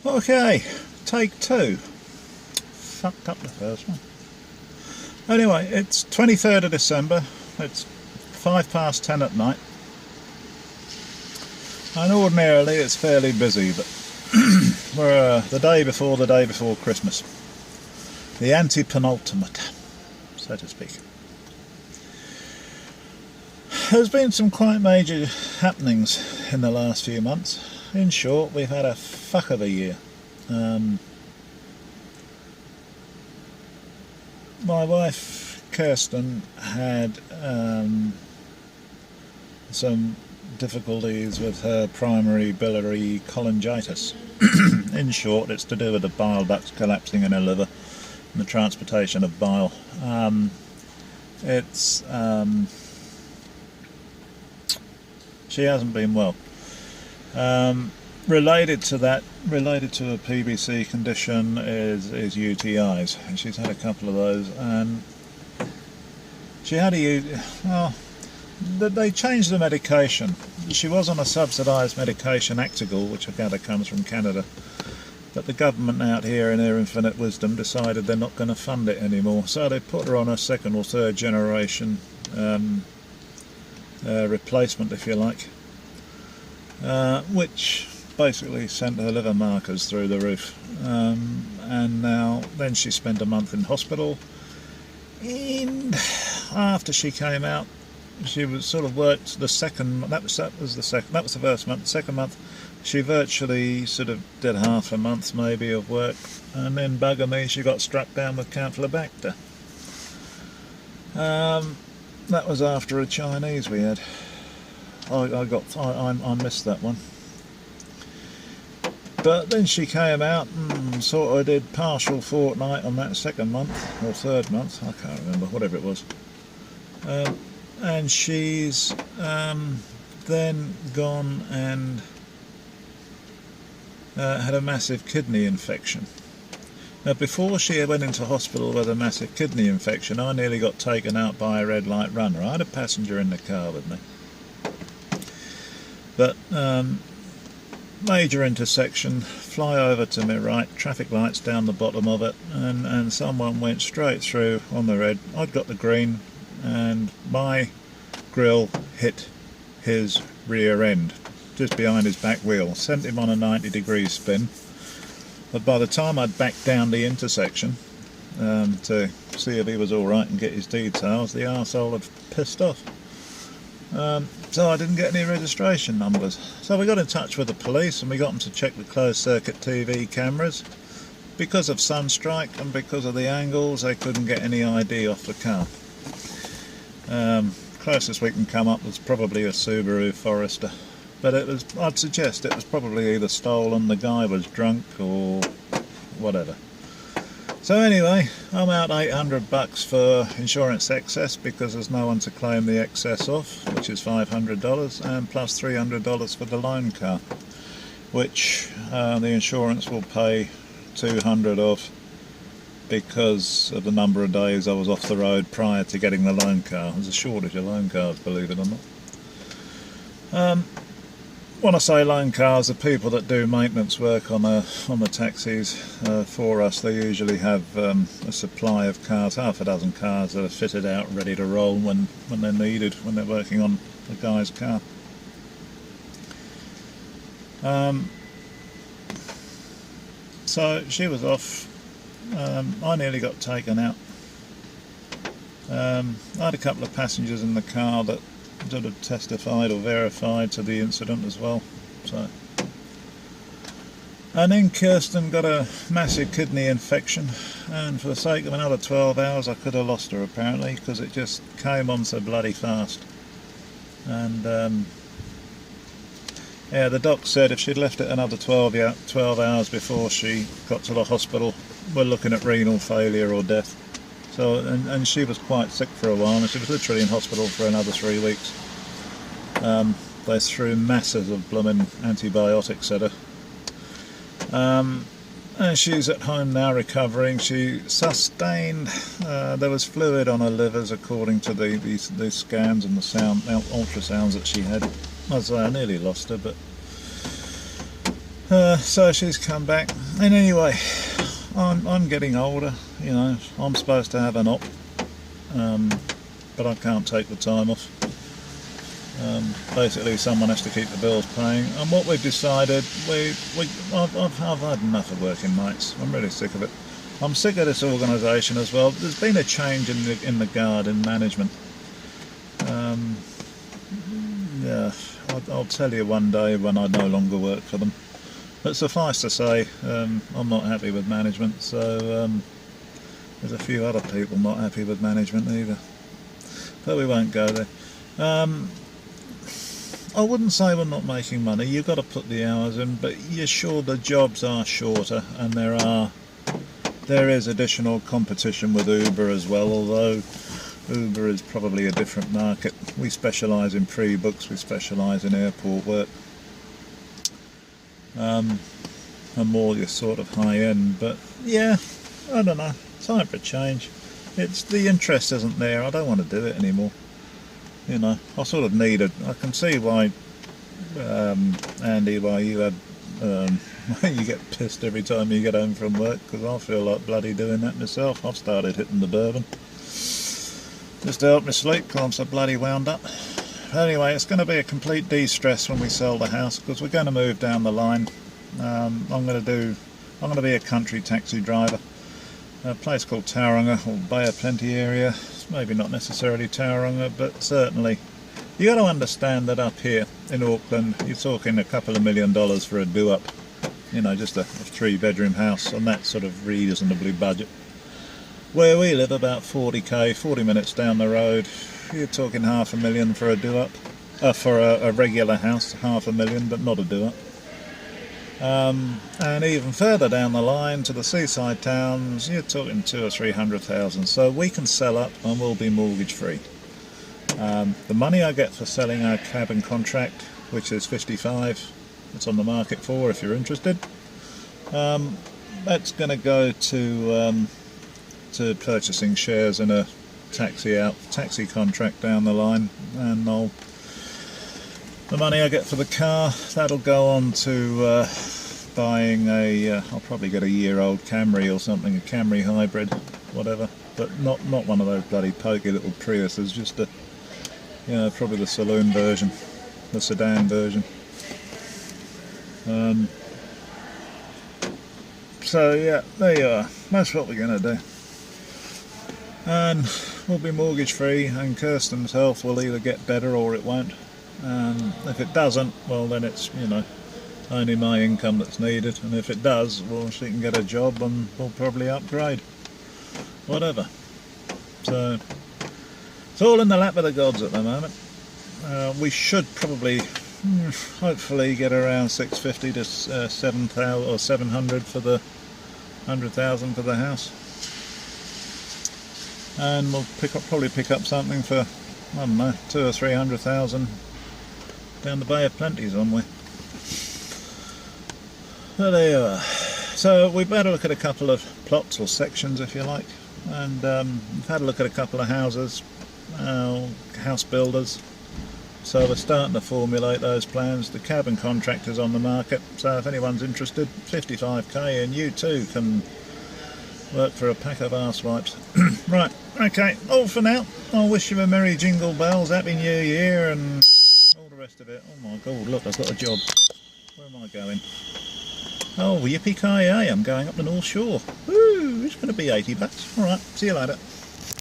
Okay, take two. Fucked up the first one. Anyway, it's 23rd of December. It's 10:05 at night. And ordinarily it's fairly busy, but we're the day before Christmas. The anti-penultimate, so to speak. There's been some quite major happenings in the last few months. In short, we've had a fuck of a year. My wife Kirsten had some difficulties with her primary biliary cholangitis. In short, it's to do with the bile ducts collapsing in her liver and the transportation of bile. She hasn't been well. Related to a PBC condition is UTIs. And she's had a couple of those, and she had they changed the medication. She was on a subsidised medication, Actigul, which I gather comes from Canada, but the government out here in their infinite wisdom decided they're not going to fund it anymore, so they put her on a second or third generation replacement, if you like, which basically sent her liver markers through the roof, and then she spent a month in hospital. And after she came out, she was sort of worked the second. That was the first month. The second month, she virtually sort of did half a month maybe of work, and then bugger me, she got struck down with Campylobacter. That was after a Chinese we had. I missed that one. But then she came out and sort of did partial fortnight on that second month, or third month, I can't remember, whatever it was. And she's then gone and had a massive kidney infection. Now, before she went into hospital with a massive kidney infection, I nearly got taken out by a red light runner. I had a passenger in the car with me. But major intersection, fly over to my right, traffic lights down the bottom of it, and someone went straight through on the red. I'd got the green, and my grill hit his rear end, just behind his back wheel, sent him on a 90-degree spin. But by the time I'd backed down the intersection to see if he was alright and get his details, the arsehole had pissed off. So I didn't get any registration numbers. So we got in touch with the police and we got them to check the closed circuit TV cameras. Because of sunstrike and because of the angles, they couldn't get any ID off the car. Closest we can come up was probably a Subaru Forester. But I'd suggest it was probably either stolen, the guy was drunk, or whatever. So anyway, I'm out $800 for insurance excess because there's no one to claim the excess off, which is $500, and plus $300 for the loan car, which the insurance will pay $200 of because of the number of days I was off the road prior to getting the loan car. There's a shortage of loan cars, believe it or not. When I say loan cars, the people that do maintenance work on the taxis for us, they usually have a supply of cars, half a dozen cars that are fitted out, ready to roll when they're needed, when they're working on the guy's car. So she was off. I nearly got taken out. I had a couple of passengers in the car that sort of testified or verified to the incident as well. So, and then Kirsten got a massive kidney infection, and for the sake of another 12 hours I could have lost her apparently, because it just came on so bloody fast. And yeah, the doc said if she'd left it another 12 hours before she got to the hospital, we're looking at renal failure or death. So, and she was quite sick for a while, and she was literally in hospital for another 3 weeks. They threw masses of blooming antibiotics at her. And she's at home now recovering. She sustained, there was fluid on her livers according to the scans and the ultrasounds that she had. As I say, I nearly lost her, but So she's come back. And anyway, I'm getting older, you know. I'm supposed to have an op, but I can't take the time off. Basically, someone has to keep the bills paying. And what we've decided, I've had enough of working nights. I'm really sick of it. I'm sick of this organisation as well. There's been a change in the guard in management. Yeah, I'll tell you one day when I no longer work for them. But suffice to say, I'm not happy with management, so there's a few other people not happy with management either. But we won't go there. I wouldn't say we're not making money. You've got to put the hours in, but you're sure the jobs are shorter, and there is additional competition with Uber as well, although Uber is probably a different market. We specialise in pre-books, we specialise in airport work. And more your sort of high-end, but yeah, I don't know, time for a change. It's the interest isn't there. I don't want to do it anymore. You know, I sort of need it. I can see why, Andy, why you had, you get pissed every time you get home from work, because I feel like bloody doing that myself. I've started hitting the bourbon just to help me sleep because I'm so bloody wound up. Anyway, it's going to be a complete de-stress when we sell the house, because we're going to move down the line. I'm going to be a country taxi driver. A place called Tauranga, or Bay of Plenty area. It's maybe not necessarily Tauranga, but certainly you got to understand that up here in Auckland, you're talking a couple of $1 million for a do-up. You know, just a 3-bedroom house, and that's sort of reasonably budget. Where we live, about 40k, 40 minutes down the road, you're talking $500,000 for a do-up. For a regular house, $500,000, but not a do-up. And even further down the line to the seaside towns, you're talking 200,000 or 300,000. So we can sell up and we'll be mortgage free. The money I get for selling our cabin contract, which is 55, it's on the market for if you're interested. That's going to go to purchasing shares in a taxi contract down the line, and the money I get for the car, that'll go on to buying I'll probably get a year-old Camry or something, a Camry hybrid, whatever, but not one of those bloody pokey little Priuses, just a, you know, probably the saloon version, the sedan version. So yeah, there you are. That's what we're going to do. And we'll be mortgage free, and Kirsten's health will either get better or it won't. If it doesn't, well then it's, you know, only my income that's needed, and if it does, well, she can get a job and we'll probably upgrade. Whatever. So it's all in the lap of the gods at the moment. We should probably, hopefully, get around 650 to 7,000 or 700 for the 100,000 for the house, and we'll probably pick up something for, I don't know, 200,000 or 300,000 down the Bay of Plenty somewhere. So there you are. So we've had a look at a couple of plots or sections, if you like, and we've had a look at a couple of houses, house builders. So we're starting to formulate those plans. The cabin contract is on the market, so if anyone's interested, 55k, and you too can work for a pack of arse-wipes. Right, okay, all for now. I'll wish you a merry jingle bells, happy new year, and all the rest of it. Oh my god, look, I've got a job. Where am I going? Oh, yippee-ki-yay, I'm going up the North Shore. Woo, it's going to be $80. Alright, see you later.